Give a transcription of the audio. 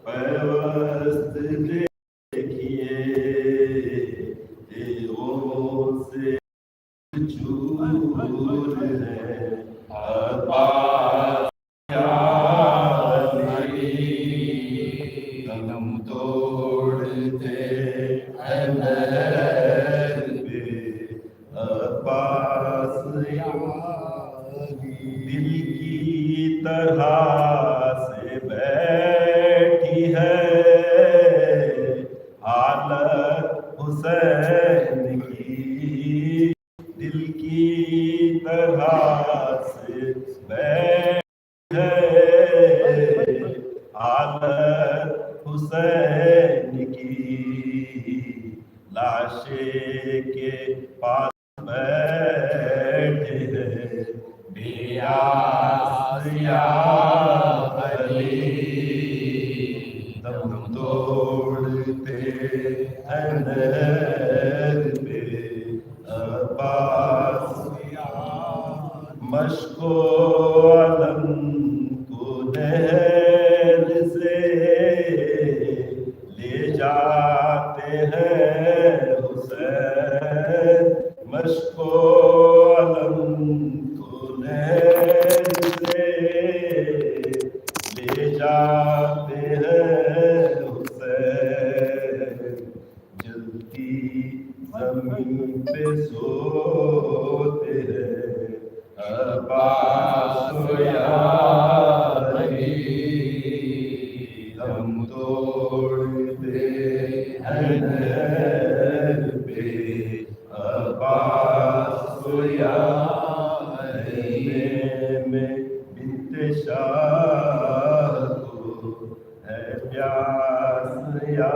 पैवस्त देखिए देवों से चूर है अपार दम तोड़ते अनर पे अपास दिल की तरह से बैठी है हालत हुसैन की दिल की तरह से बैठी है हालत हुसैन की लाशे के पास बैठे हैं बेयास या अली दम तोड़ते अनर पे अब्बास मशको अलम को नहर से ले जाते हैं हुसैन मशको अलम को नहर से ले जाते हैं हुसैन जलती जमीन पे सोते हैं अब्बास या अली दम तोड़ते हैं नहर पे अब्बास या अली में बिन्ते शाह को है प्यास या